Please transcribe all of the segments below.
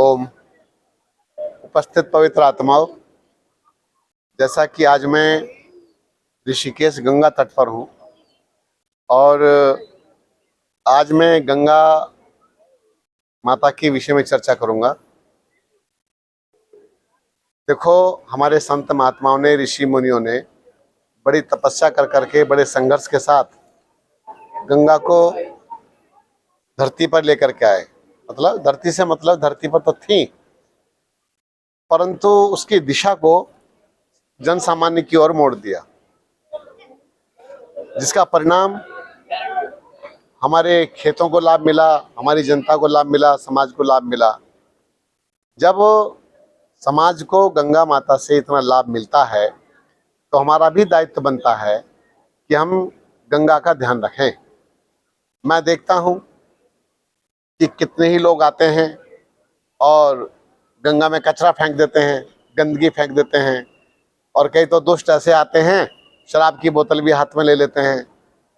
ओम। उपस्थित पवित्र आत्माओं, जैसा कि आज मैं ऋषिकेश गंगा तट पर हूँ और आज मैं गंगा माता के विषय में चर्चा करूँगा। देखो, हमारे संत महात्माओं ने, ऋषि मुनियों ने बड़ी तपस्या कर करके, बड़े संघर्ष के साथ गंगा को धरती पर लेकर के आए। मतलब धरती से मतलब धरती पर तो थी, परंतु उसकी दिशा को जन सामान्य की ओर मोड़ दिया, जिसका परिणाम हमारे खेतों को लाभ मिला, हमारी जनता को लाभ मिला, समाज को लाभ मिला। जब समाज को गंगा माता से इतना लाभ मिलता है तो हमारा भी दायित्व बनता है कि हम गंगा का ध्यान रखें। मैं देखता हूँ कि कितने ही लोग आते हैं और गंगा में कचरा फेंक देते हैं, गंदगी फेंक देते हैं, और कई तो दुष्ट ऐसे आते हैं, शराब की बोतल भी हाथ में ले लेते हैं,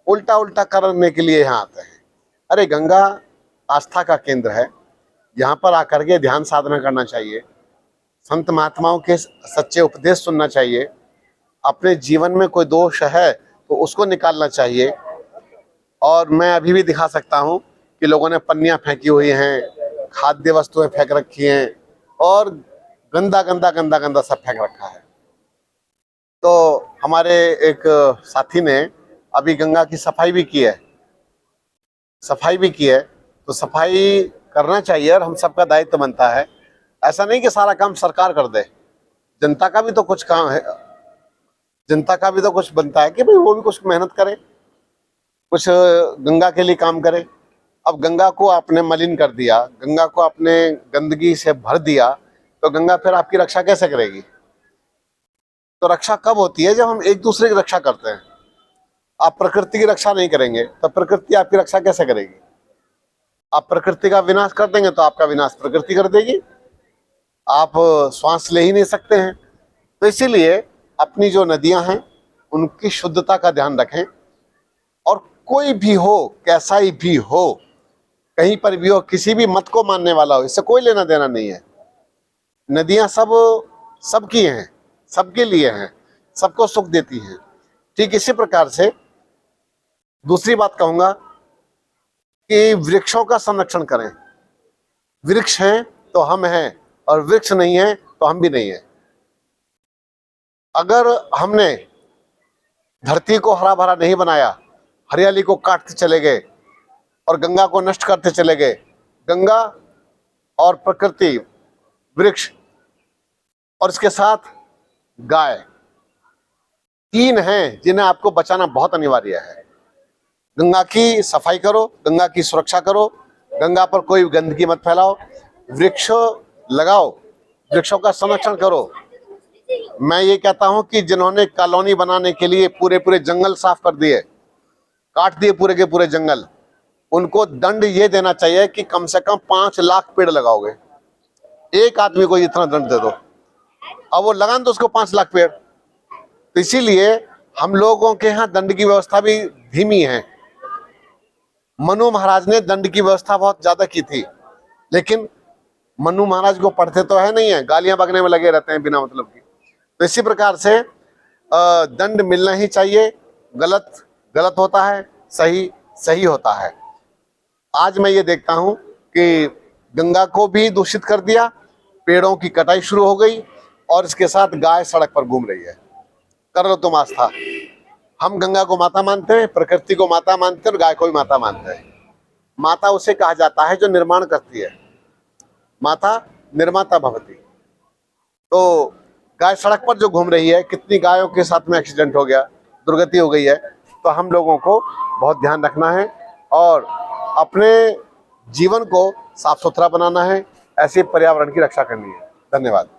उल्टा उल्टा करने के लिए यहाँ आते हैं। अरे, गंगा आस्था का केंद्र है, यहाँ पर आकर के ध्यान साधना करना चाहिए, संत महात्माओं के सच्चे उपदेश सुनना चाहिए, अपने जीवन में कोई दोष है तो उसको निकालना चाहिए। और मैं अभी भी दिखा सकता हूँ कि लोगों ने पन्नियाँ फेंकी हुई हैं, खाद्य वस्तुएं फेंक रखी हैं और गंदा गंदा गंदा गंदा सब फेंक रखा है। तो हमारे एक साथी ने अभी गंगा की सफाई भी की है, तो सफाई करना चाहिए और हम सबका दायित्व बनता है। ऐसा नहीं कि सारा काम सरकार कर दे, जनता का भी तो कुछ काम है, जनता का भी तो कुछ बनता है कि भाई वो भी कुछ मेहनत करे, कुछ गंगा के लिए काम करे। अब गंगा को आपने मलिन कर दिया, गंगा को आपने गंदगी से भर दिया, तो गंगा फिर आपकी रक्षा कैसे करेगी? तो रक्षा कब होती है? जब हम एक दूसरे की रक्षा करते हैं। आप प्रकृति की रक्षा नहीं करेंगे तो प्रकृति आपकी रक्षा कैसे करेगी? आप प्रकृति का विनाश कर देंगे तो आपका विनाश प्रकृति कर देगी। आप श्वास ले ही नहीं सकते हैं। तो इसीलिए अपनी जो नदियां हैं उनकी शुद्धता का ध्यान रखें, और कोई भी हो, कैसा ही भी हो, कहीं पर भी हो, किसी भी मत को मानने वाला हो, इससे कोई लेना देना नहीं है। नदियां सबकी हैं, सबके लिए हैं, सबको सुख देती हैं। ठीक इसी प्रकार से दूसरी बात कहूंगा कि वृक्षों का संरक्षण करें। वृक्ष हैं तो हम हैं, और वृक्ष नहीं है तो हम भी नहीं है। अगर हमने धरती को हरा भरा नहीं बनाया, हरियाली को काटते चले गए और गंगा को नष्ट करते चले गए, गंगा और प्रकृति, वृक्ष और इसके साथ गाय, तीन हैं जिन्हें आपको बचाना बहुत अनिवार्य है। गंगा की सफाई करो, गंगा की सुरक्षा करो, गंगा पर कोई गंदगी मत फैलाओ, वृक्ष लगाओ, वृक्षों का संरक्षण करो। मैं ये कहता हूं कि जिन्होंने कॉलोनी बनाने के लिए पूरे पूरे जंगल साफ कर दिए, काट दिए पूरे के पूरे जंगल, उनको दंड ये देना चाहिए कि कम से कम 5 लाख पेड़ लगाओगे। एक आदमी को इतना दंड दे दो, अब वो लगा दो उसको 5 लाख पेड़। तो इसीलिए हम लोगों के यहाँ दंड की व्यवस्था भी धीमी है। मनु महाराज ने दंड की व्यवस्था बहुत ज्यादा की थी, लेकिन मनु महाराज को पढ़ते तो है नहीं है, गालियां बकने में लगे रहते हैं बिना मतलब की। तो इसी प्रकार से दंड मिलना ही चाहिए। गलत गलत होता है, सही सही होता है। आज मैं ये देखता हूं कि गंगा को भी दूषित कर दिया, पेड़ों की कटाई शुरू हो गई, और इसके साथ गाय सड़क पर घूम रही है। कर लो तुम आस्था। हम गंगा को माता मानते हैं, प्रकृति को माता मानते हैं और गाय को भी माता मानते हैं। माता उसे कहा जाता है जो निर्माण करती है, माता निर्माता भवती। तो गाय सड़क पर जो घूम रही है, कितनी गायों के साथ में एक्सीडेंट हो गया, दुर्गति हो गई है। तो हम लोगों को बहुत ध्यान रखना है और अपने जीवन को साफ सुथरा बनाना है, ऐसे पर्यावरण की रक्षा करनी है। धन्यवाद।